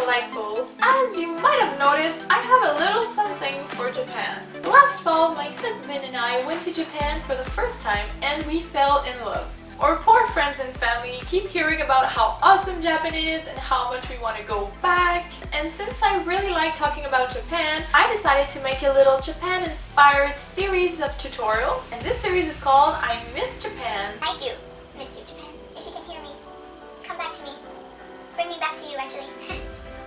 delightful. As you might have noticed, I have a little something for Japan. Last fall, my husband and I went to Japan for the first time and we fell in love. Our poor friends and family keep hearing about how awesome Japan is and how much we want to go back. And since I really like talking about Japan, I decided to make a little Japan-inspired series of tutorial. And this series is called I Miss Japan. I do miss you, Japan. If you can hear me, come back to me. Bring me back to you, actually.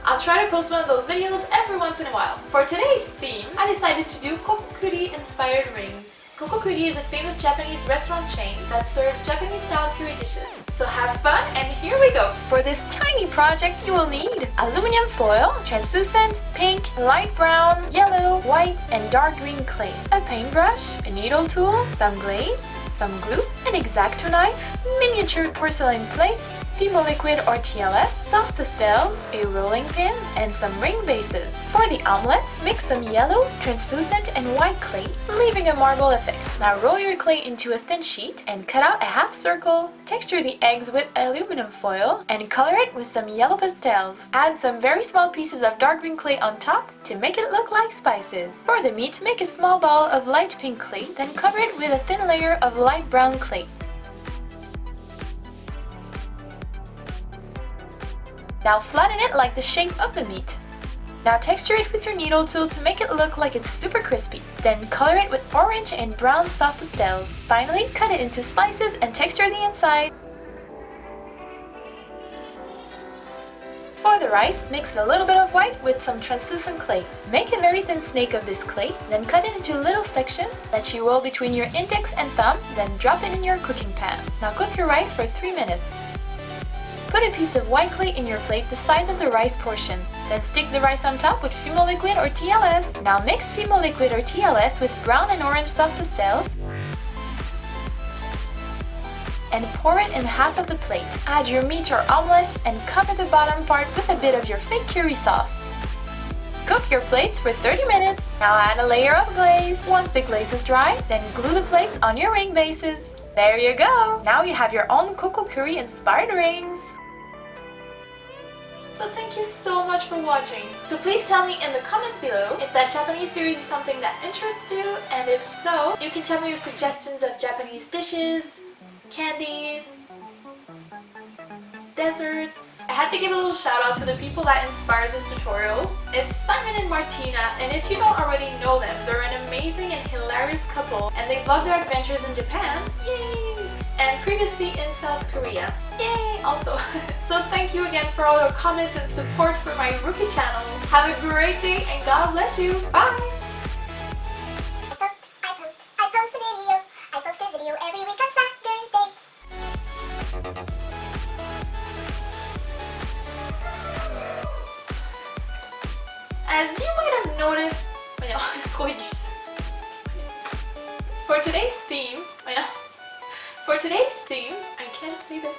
I'll try to post one of those videos every once in a while. For today's theme, I decided to do Coco inspired rings. Coco is a famous Japanese restaurant chain that serves Japanese-style curry dishes. So have fun, and here we go! For this tiny project, you will need aluminum foil, translucent, pink, light brown, yellow, white, and dark green clay, a paintbrush, a needle tool, some glaze, some glue, an Xactoknife, miniature porcelain plates, Fimo Liquid or TLS, soft pastels, a rolling pin, and some ring bases. For the omelets, mix some yellow, translucent, and white clay, leaving a marble effect. Now roll your clay into a thin sheet and cut out a half circle. Texture the eggs with aluminum foil and color it with some yellow pastels. Add some very small pieces of dark green clay on top to make it look like spices. For the meat, make a small ball of light pink clay, then cover it with a thin layer of light brown clay. Now flatten it like the shape of the meat. Now texture it with your needle tool to make it look like it's super crispy. Then color it with orange and brown soft pastels. Finally, cut it into slices and texture the inside. For the rice, mix a little bit of white with some translucent clay. Make a very thin snake of this clay, then cut it into little sections that you roll between your index and thumb, then drop it in your cooking pan. Now cook your rice for 3 minutes. Put a piece of white clay in your plate the size of the rice portion. Then stick the rice on top with Fimo Liquid or TLS. Now mix Fimo Liquid or TLS with brown and orange soft pastels and pour it in half of the plate. Add your meat or omelette and cover the bottom part with a bit of your fake curry sauce. Cook your plates for 30 minutes. Now add a layer of glaze. Once the glaze is dry, then glue the plates on your ring bases. There you go! Now you have your own Coco curry inspired rings. So thank you so much for watching. So please tell me in the comments below if that Japanese series is something that interests you, and if so, you can tell me your suggestions of Japanese dishes, candies, desserts. I had to give a little shout out to the people that inspired this tutorial. It's Simon and Martina, and if you don't already know them, they're an amazing and hilarious couple, and they vlog their adventures in Japan, yay! And previously in South Korea, yay! Also. So thank you again for all your comments and support for my rookie channel. Have a great day and God bless you. Bye! I post a video every week on Saturday. As you might have noticed, for today's theme, I can't say this.